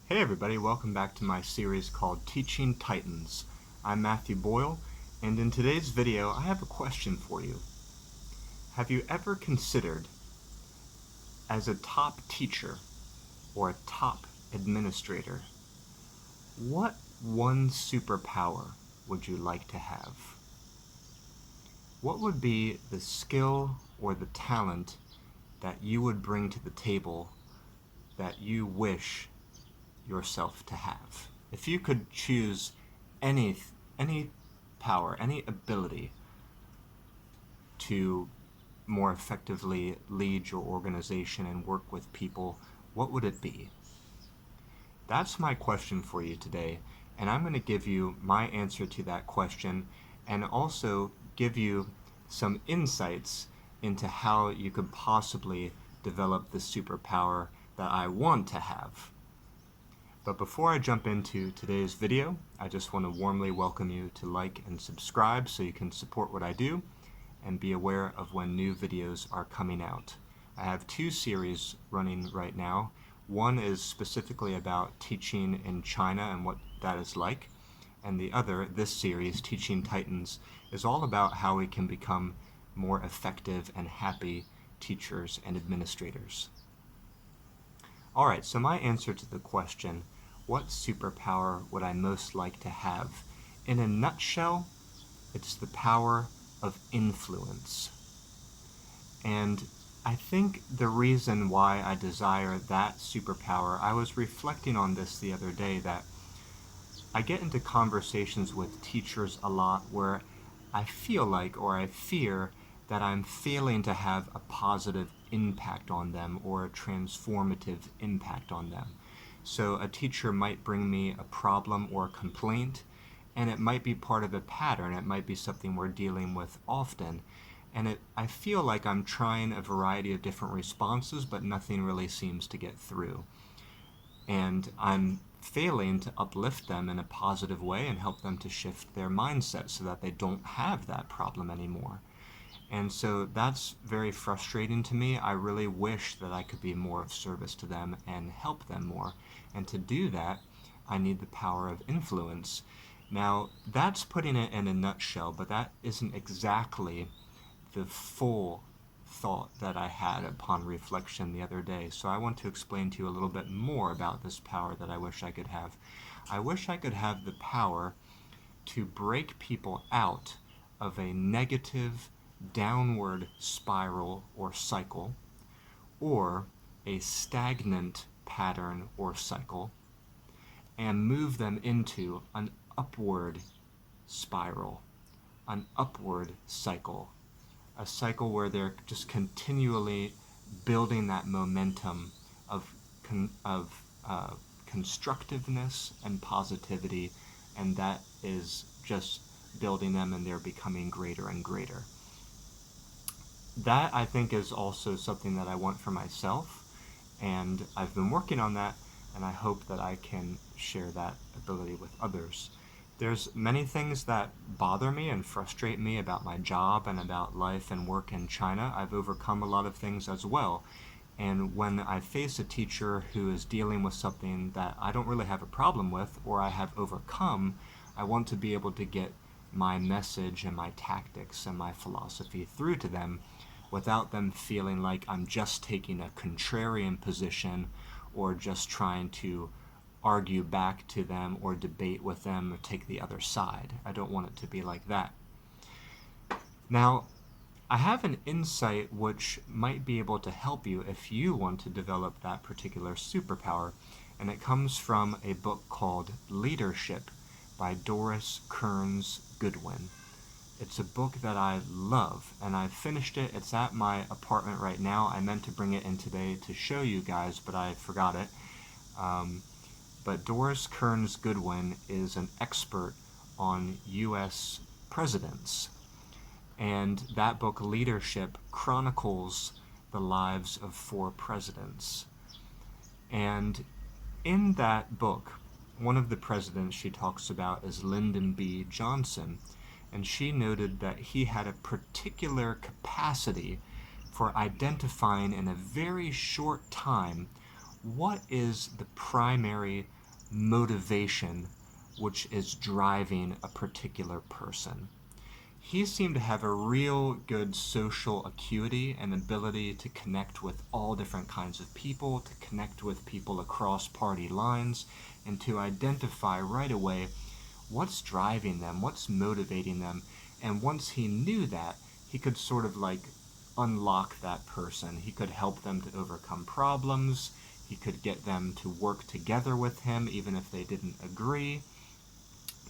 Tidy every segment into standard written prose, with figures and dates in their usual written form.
Hey everybody, welcome back to my series called Teaching Titans. I'm Matthew Boyle, and in today's video I have a question for you. Have you ever considered, as a top teacher or a top administrator, what one superpower would you like to have? What would be the skill or the talent that you would bring to the table that you wish yourself to have? If you could choose any power, any ability to more effectively lead your organization and work with people, what would it be? That's my question for you today, and I'm going to give you my answer to that question and also give you some insights into how you could possibly develop the superpower that I want to have. But before I jump into today's video, I just want to warmly welcome you to like and subscribe so you can support what I do and be aware of when new videos are coming out. I have two series running right now. One is specifically about teaching in China and what that is like, and the other, this series, Teaching Titans, is all about how we can become more effective and happy teachers and administrators. Alright, so my answer to the question, what superpower would I most like to have? In a nutshell, it's the power of influence. And I think the reason why I desire that superpower, I was reflecting on this the other day, that I get into conversations with teachers a lot where I feel like, or I fear, that I'm failing to have a positive impact on them or a transformative impact on them. So a teacher might bring me a problem or a complaint, and it might be part of a pattern. It might be something we're dealing with often. And I feel like I'm trying a variety of different responses, but nothing really seems to get through. And I'm failing to uplift them in a positive way and help them to shift their mindset so that they don't have that problem anymore. And so that's very frustrating to me. I really wish that I could be more of service to them and help them more. And to do that, I need the power of influence. Now, that's putting it in a nutshell, but that isn't exactly the full thought that I had upon reflection the other day. So I want to explain to you a little bit more about this power that I wish I could have. I wish I could have the power to break people out of a negative downward spiral or cycle, or a stagnant pattern or cycle, and move them into an upward spiral, an upward cycle, a cycle where they're just continually building that momentum of constructiveness and positivity, and that is just building them and they're becoming greater and greater. That, I think, is also something that I want for myself, and I've been working on that, and I hope that I can share that ability with others. There's many things that bother me and frustrate me about my job and about life and work in China. I've overcome a lot of things as well, and when I face a teacher who is dealing with something that I don't really have a problem with or I have overcome, I want to be able to get my message and my tactics and my philosophy through to them without them feeling like I'm just taking a contrarian position or just trying to argue back to them or debate with them or take the other side. I don't want it to be like that. Now, I have an insight which might be able to help you if you want to develop that particular superpower, and it comes from a book called Leadership by Doris Kearns Goodwin. It's a book that I love, and I've finished it. It's at my apartment right now. I meant to bring it in today to show you guys, but I forgot it. But Doris Kearns Goodwin is an expert on U.S. presidents, and that book, Leadership, chronicles the lives of 4 presidents. And in that book, one of the presidents she talks about is Lyndon B. Johnson, and she noted that he had a particular capacity for identifying in a very short time what is the primary motivation which is driving a particular person. He seemed to have a real good social acuity and ability to connect with all different kinds of people, to connect with people across party lines, and to identify right away what's driving them, what's motivating them. And once he knew that, he could sort of like unlock that person. He could help them to overcome problems. He could get them to work together with him even if they didn't agree,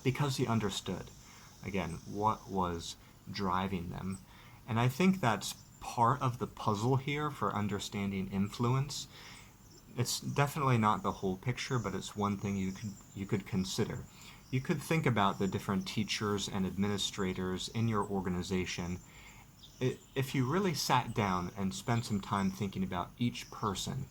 because he understood, again, what was driving them. And I think that's part of the puzzle here for understanding influence. It's definitely not the whole picture, but it's one thing you could consider. You could think about the different teachers and administrators in your organization. If you really sat down and spent some time thinking about each person,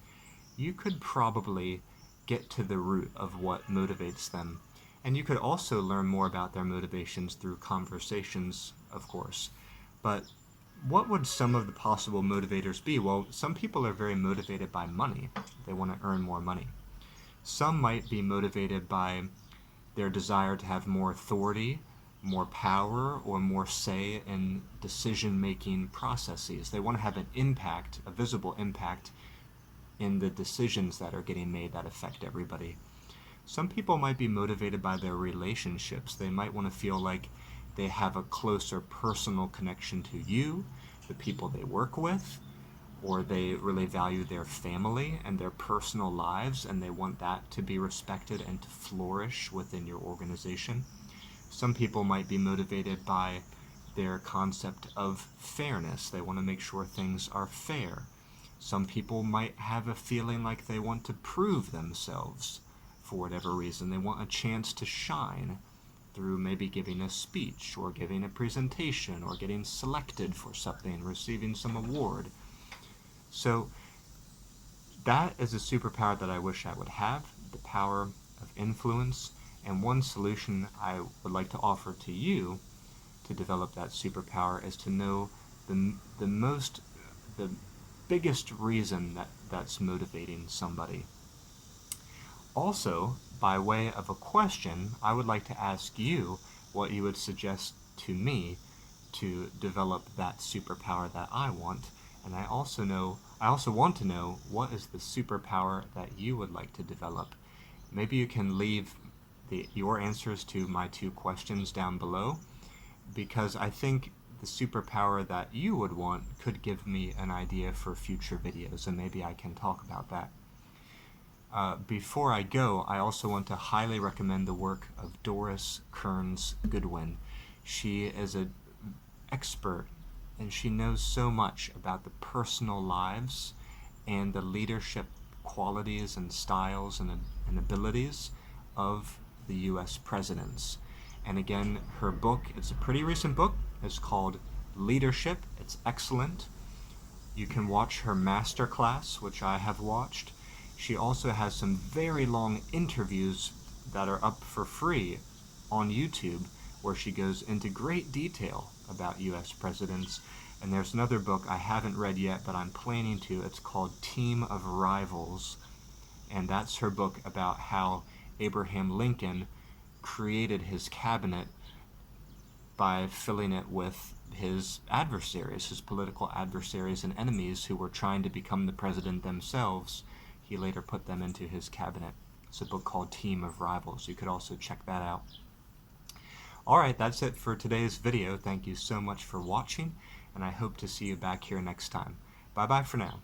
you could probably get to the root of what motivates them. And you could also learn more about their motivations through conversations, of course. But what would some of the possible motivators be? Well, some people are very motivated by money. They want to earn more money. Some might be motivated by their desire to have more authority, more power, or more say in decision-making processes. They want to have an impact, a visible impact, in the decisions that are getting made that affect everybody. Some people might be motivated by their relationships. They might want to feel like they have a closer personal connection to you, the people they work with, or they really value their family and their personal lives, and they want that to be respected and to flourish within your organization. Some people might be motivated by their concept of fairness. They want to make sure things are fair. Some people might have a feeling like they want to prove themselves for whatever reason. They want a chance to shine through maybe giving a speech or giving a presentation or getting selected for something, receiving some award. So that is a superpower that I wish I would have, the power of influence. And one solution I would like to offer to you to develop that superpower is to know the biggest reason that's motivating somebody. Also, by way of a question, I would like to ask you what you would suggest to me to develop that superpower that I want. And I also want to know what is the superpower that you would like to develop. Maybe you can leave your answers to my 2 questions down below, because I think the superpower that you would want could give me an idea for future videos, and maybe I can talk about that. Before I go, I also want to highly recommend the work of Doris Kearns Goodwin. She is an expert, and she knows so much about the personal lives and the leadership qualities and styles and abilities of the U.S. presidents. And again, her book, it's a pretty recent book, it's called Leadership. It's excellent. You can watch her masterclass, which I have watched. She also has some very long interviews that are up for free on YouTube, where she goes into great detail about U.S. presidents. And there's another book I haven't read yet, but I'm planning to. It's called Team of Rivals. And that's her book about how Abraham Lincoln created his cabinet by filling it with his adversaries, his political adversaries and enemies who were trying to become the president themselves. He later put them into his cabinet. It's a book called Team of Rivals. You could also check that out. Alright, that's it for today's video. Thank you so much for watching, and I hope to see you back here next time. Bye-bye for now.